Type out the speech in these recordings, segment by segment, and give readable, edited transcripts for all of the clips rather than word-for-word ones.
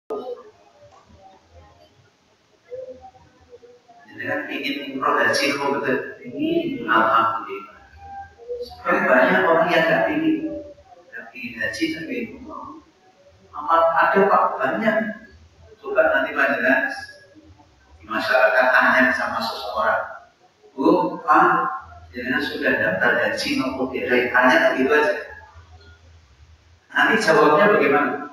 Jadi kan ingin umroh haji kok betul ini alhamdulillah. Sebenarnya banyak orang yang nggak ingin haji tapi umroh. Ada pak banyak. Coba nanti panjenengan di masyarakat tanya sama seseorang, Bu, Pak, jenengan sudah daftar haji maupun tidak? Tanya begitu aja. Nanti jawabnya bagaimana?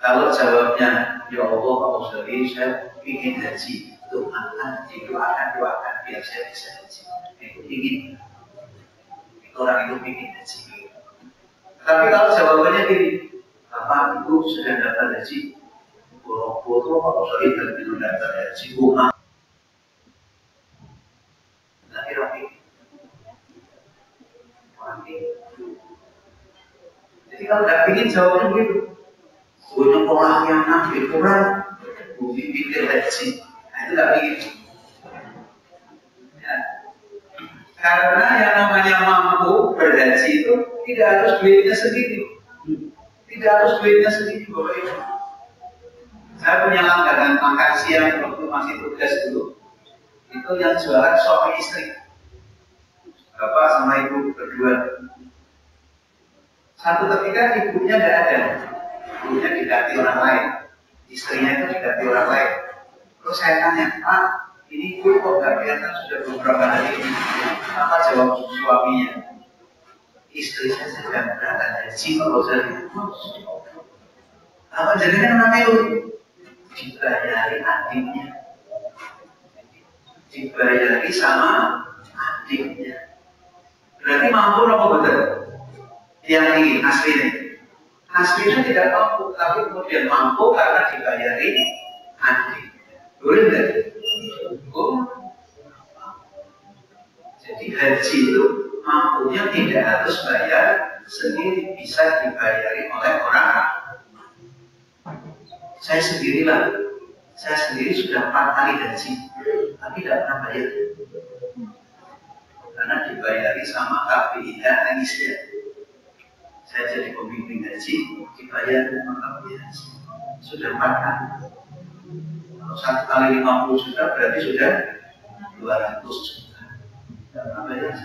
Kalau jawabnya, ya Allah, Pak Ustadz, saya ingin haji, doakan biar saya bisa haji. Itu ingin, orang itu ingin haji. Tapi kalau jawabannya gini, Bapak Ibu sudah daftar haji, boro-boro Pak Ustadz dan itu daftar haji, bunga. Laki-laki, orang ini. Jadi kalau nggak ingin jawabnya begitu. Punya orang yang nabi kurang, bumi pikir haji, itu nggak begitu. Ya. Karena yang namanya mampu berhaji itu tidak harus duitnya sendiri, Bapak Ibu. Saya punya langganan makan siang waktu masih tugas dulu, itu yang jualan suami istri, bapak sama ibu berdua. Satu ketika ibunya nggak ada. Ibunya diganti orang lain, istrinya itu diganti orang lain. Terus saya tanya, Pak, ini ibu kok nggak kelihatan sudah beberapa hari ini? Apa jawab suaminya? Istri saya sedang berangkat haji, Pak Ustadz. Apa jadinya namanya itu? Dibayari adiknya, dibayari sama adiknya. Berarti mampu apa betul? Yang ini aslinya. Aslinya tidak mampu, tapi kemudian mampu karena dibayari adik. Boleh nggak? Oh. Jadi haji itu mampunya tidak harus bayar sendiri, bisa dibayari oleh orang. Saya sendiri sudah 4 kali haji, tapi tidak pernah bayar. Karena dibayari sama KPIH Indonesia. Saya jadi pembimbing haji, dibayar sama KPIH. Sudah 4 kali. Kalau 1 kali 50 juta berarti sudah 200 juta. Tidak pernah bayar.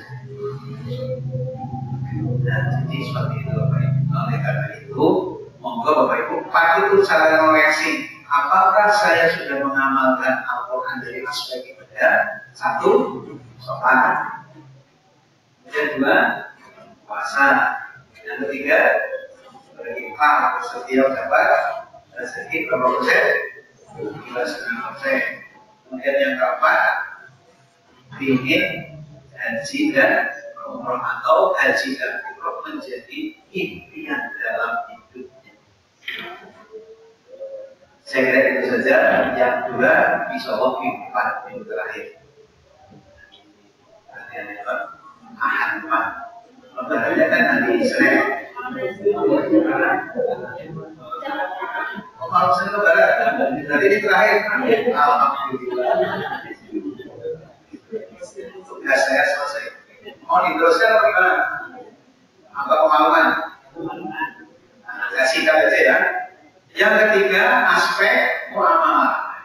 Dan jadi seperti itu Bapak Ibu. Oleh karena itu, monggo Bapak Ibu, Pak itu cara koreksi. Apakah saya sudah mengamalkan Al-Quran dari aspek ibadah? 1, sholat. Yang 2, puasa. Yang 3, berinfak setiap dapat rezeki berapa persen? 2,5%. Kemudian yang keempat, ingin haji dan umroh atau haji dan umroh menjadi impian dalam hidupnya. Saya kira itu saja. Yang 2, insya Allah minggu terakhir. Ahad Pak. Lebarannya kan hari Senin. Kalau Senin Lebaran, nanti ini terakhir. Alhamdulillah. Tugas saya selesai. Mau diteruskan atau gimana? Apa pengalaman? Saya singkat aja ya. Yang ketiga, aspek muamalah.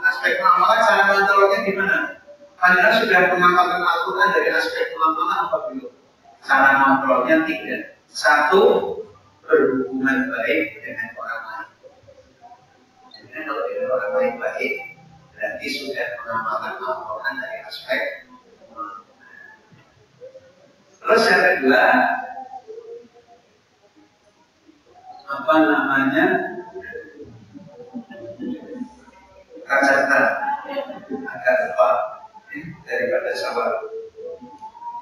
Aspek muamalah cara mengaturnya gimana? Anda sudah mengamalkan Al-Quran dari aspek muamalah apa belum? Cara mengaturnya 3. 1, berhubungan baik dengan orang lain. Jadi kalau dengan orang lain baik, berarti sudah mengamalkan Al-Quran dari aspek muamalah. Terus yang kedua, apa namanya? Kacata agar apa daripada sabar.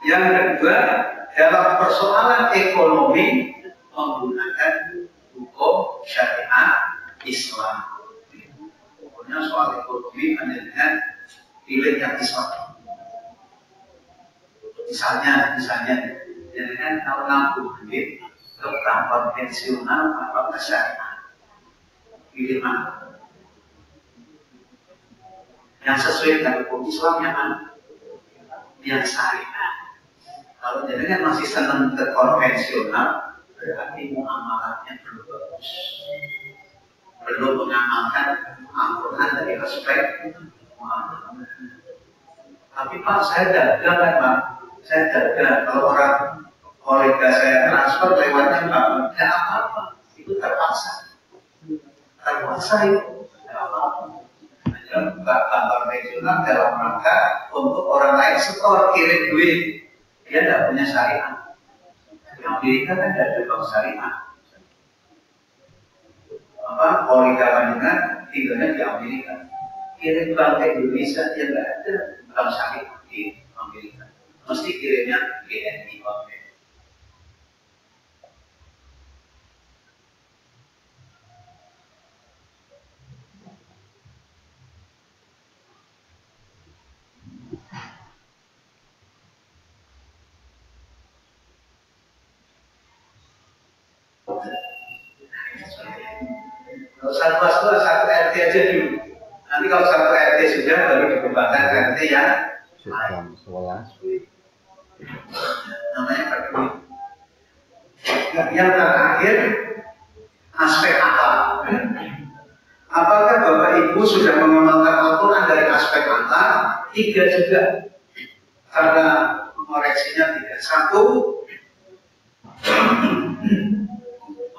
Yang kedua, dalam persoalan ekonomi menggunakan hukum syariat Islam. Pokoknya soal ekonomi dengan pilih yang Islam. Misalnya, dengan kalau nabung duit ke bank konvensional atau ke syariah, pilih mana? Yang sesuai dengan hukum Islam yang mana? Yang syariah. Kalau jenengan masih senang ke konvensional, berarti muamalahnya belum bagus. aspek muamalah. Tapi Pak, saya dagang kan Pak, saya dagang. Kalau orang kolega saya transfer lewatnya Pak, tidak apa-apa, itu terpaksa. Terpaksa itu, tidak apa-apa. Hanya buka kantor regional dalam rangka untuk orang lain setor kirim duit. Dia tidak punya syariat. Di Amerika kan tidak ada bank syariat. Kolega Bandungan tinggalnya di Amerika. Kirim bank ke Indonesia dia tidak ada bank syariat di Amerika. Mesti kirimnya BNI Bank. Kalau satu RT aja dulu. Nanti kalau satu RT sudah baru dikembangkan RT yang namanya peduli. Yang terakhir aspek akal. Apakah Bapak Ibu sudah mengamalkan Al-Quran dari aspek akal? 3 juga. Karena mengoreksinya 3. 1,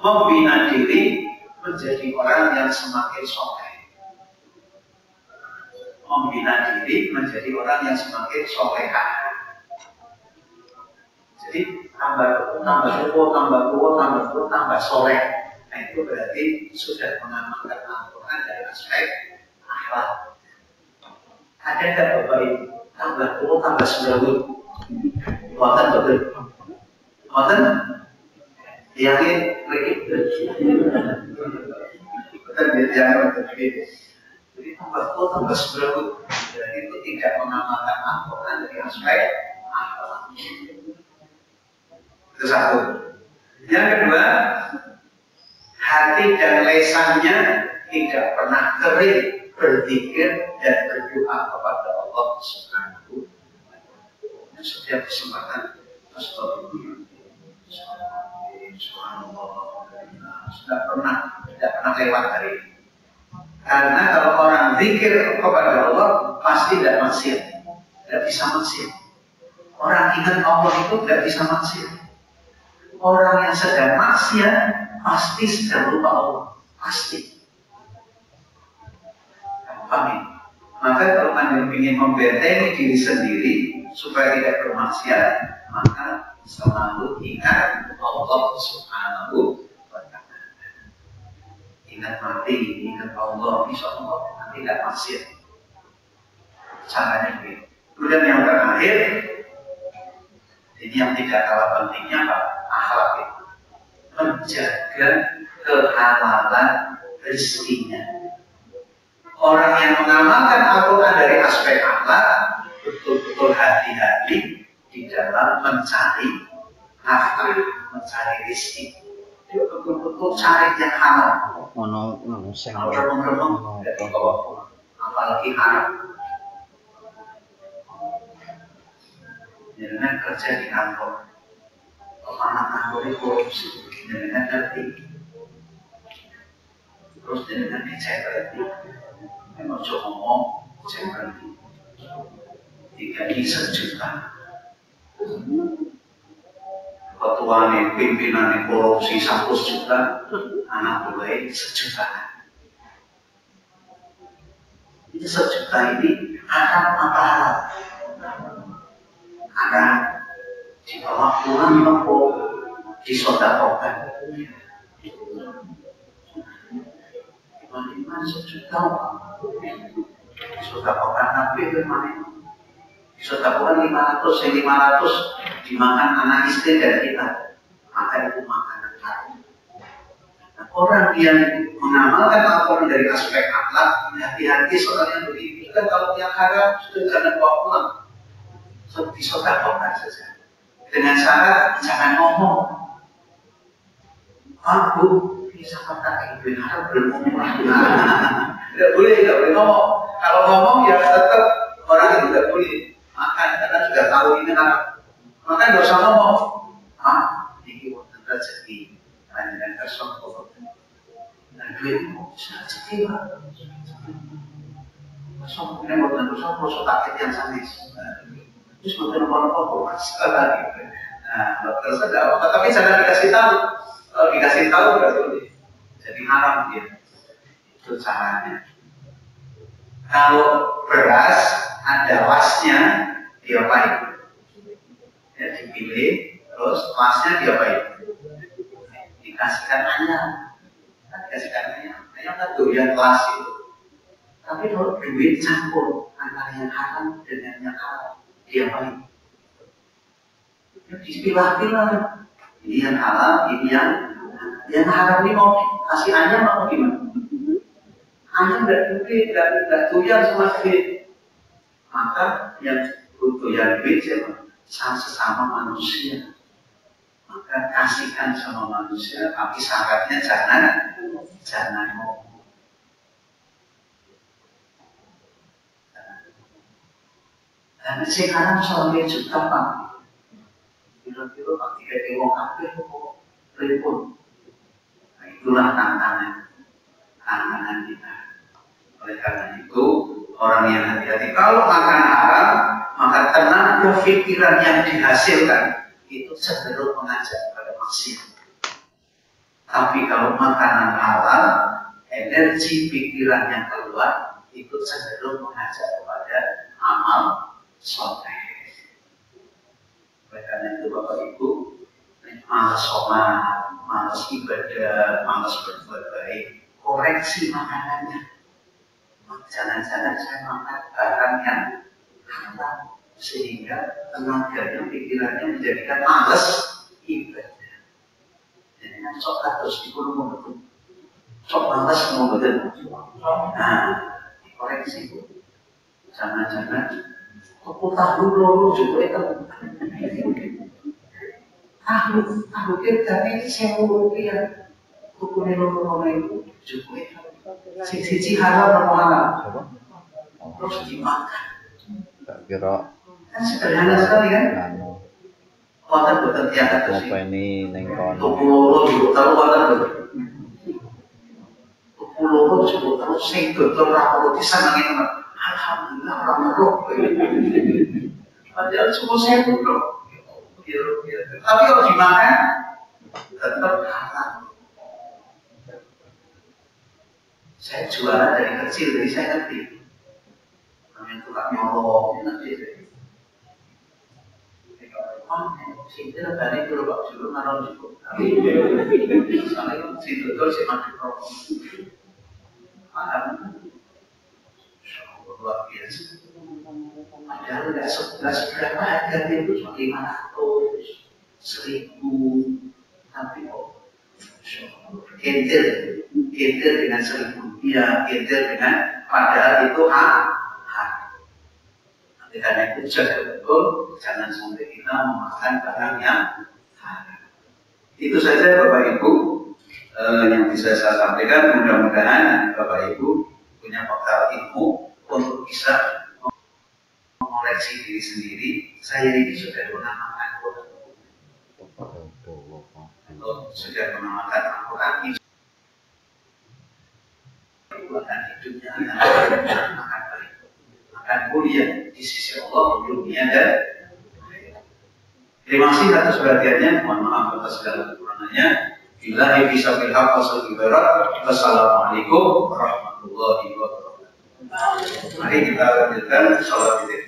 membina diri menjadi orang yang semakin soleh. Membina diri menjadi orang yang semakin soleha. Jadi tambah tua, tambah soleh. Nah itu berarti sudah mengamalkan Al-Quran dari aspek akhlak. Ada nggak Bapak Ibu? Tambah tua, tambah semrawut. Buatan betul. Buatan yakin lagi betul jangan betul. Jadi tambah tua, tambah semrawut. Jadi itu tidak mengamalkan Al-Quran dari aspek akhlak. Itu satu. Yang kedua, hati dan lesannya tidak pernah kering berzikir dan berdoa kepada Allah Subhanahu wa Ta'ala. Setiap kesempatan astagfirullah, tidak pernah lewat dari ini. Karena kalau orang zikir kepada Allah pasti tidak maksiat, tidak bisa maksiat. Orang ingat Allah itu tidak bisa maksiat. Orang yang sedang maksiat pasti sedang lupa Allah, pasti. Paham? Maka kalau Anda ingin membentengi diri sendiri supaya tidak bermaksiat, maka selalu ingat Allah Subhanahu wa Ta'ala. Ingat mati, ingat Allah, insya Allah nanti tidak maksiat. Caranya begitu. Kemudian yang terakhir, ini yang tidak kalah pentingnya Pak, akhlak itu. Menjaga kehalalan rezekinya. Orang yang mengamalkan Al-Quran dari aspek akhlak betul-betul hati-hati di dalam mencari nafkah, mencari rezeki. Dia betul-betul cari yang halal. Kalau remeng-remeng dari bawah, apalagi haram. Jangan kerja di kantor. Anak kantor itu korupsi, jangan ngerti. Terus jangan dicek berarti. Memang coba ngomong, cek berarti. 3 juta. Ketuanya, pimpinannya korupsi 100 juta, anak buahnya 1 juta. Ini 1 juta ini akan apa halal? Akan dibawa pulang nopo disodakokan. Dimana 1 juta? Disodakokan tapi bagaimana? Disodakokan 500, yang 500 dimakan anak istri dan kita. Maka itu makanan haram. Nah, orang yang mengamalkan Al-Quran dari aspek akhlak, hati-hati soalnya begini. Kan kalau yang haram sudah jangan bawa pulang. Disodakokan saja. Dengan syarat jangan ngomong. Aku bisa kata ibu haram belum ngomong. Tidak boleh ngomong. Kalau ngomong ya tetap orang itu tidak boleh makan karena sudah tahu ini haram. Maka nggak usah ngomong. Ini wonten rezeki panjenengan kersa kok. Nah duit sudah rezeki Pak. Masuk kemudian buat dosa proses takut yang sanis. Terus bukan apa-apa masalah gitu. Nah, terus ada apa? Tapi jangan dikasih tahu. Kalau dikasih tahu nggak boleh. Jadi haram dia. Itu caranya. Kalau beras ada lasnya, diapain? Ya dipilih, terus lasnya diapain? Dikasihkan ayam. Dikasihkan ayam. Ayam kan doyan las itu. Tapi kalau duit campur antara yang haram dengan yang halal, diapain? Dipilah-pilah. Ini yang halal, ini yang haram ini mau kasih ayam apa gimana? Ayam tidak duit, tidak doyan sama duit. Maka yang doyan duit siapa? Sesama manusia. Maka kasihkan sama manusia, tapi syaratnya jangan mau. Dan sekarang sampai juta Pak. Kira-kira Pak tiga dewa kafe kok repot. Nah, itulah tantangan kita. Oleh karena itu orang yang hati-hati kalau makan haram maka tenaga pikiran yang dihasilkan itu cenderung mengajak pada maksiat. Tapi kalau makanan halal energi pikiran yang keluar itu cenderung mengajak kepada amal soleh. Oleh karena itu Bapak Ibu, malas sholat, malas ibadah, malas berbuat baik, koreksi makanannya. Jangan-jangan saya makan barang yang haram sehingga tenaganya, pikirannya menjadikan malas ibadah. Jadi sholat terus dikurung betul. Sok malas mau betul. Nah, dikoreksi. Jangan-jangan aku tahu loro juga itu. Tahu kita ini ₹1.000. Hukumnya loro itu juga itu. Sisi halal atau halal? Terus dimakan. Tak kira. Kan sederhana sekali kan? Wadah betul tiada terus. Apa ini nengkon? Tuku loro juga tahu wadah betul. Tuku loro juga tahu sing betul rapor di sana gitu. Alhamdulillah ramah. Padahal cuma $1.000. Tapi kalau dimakan tetap halal. Saya jualan dari kecil, jadi saya ngerti. Namanya tukang nyolong, nanti. Sini lebaran itu Pak Juru naruh cukup. Soalnya si betul si mati rokok. Paham? Luar biasa. Padahal nggak seberapa harganya itu cuma 500, 1.000, tapi kok keder dengan 1.000 rupiah, keder dengan padahal itu hak. Nanti karena itu jaga betul, jangan sampai kita memakan barang yang haram. Itu saja Bapak Ibu yang bisa saya sampaikan. Mudah-mudahan Bapak Ibu punya bekal ilmu untuk bisa mengoreksi diri sendiri. Saya ini sudah pernah makan sudah pernah makan Al-Quran bukan hidupnya makan baik, makan mulia di sisi Allah dunia dan terima kasih atas perhatiannya. Mohon maaf atas segala kekurangannya. Billahi fisabilillah wassalamu alaikum. Wassalamualaikum warahmatullahi wabarakatuh. Mari kita lanjutkan sholat witir.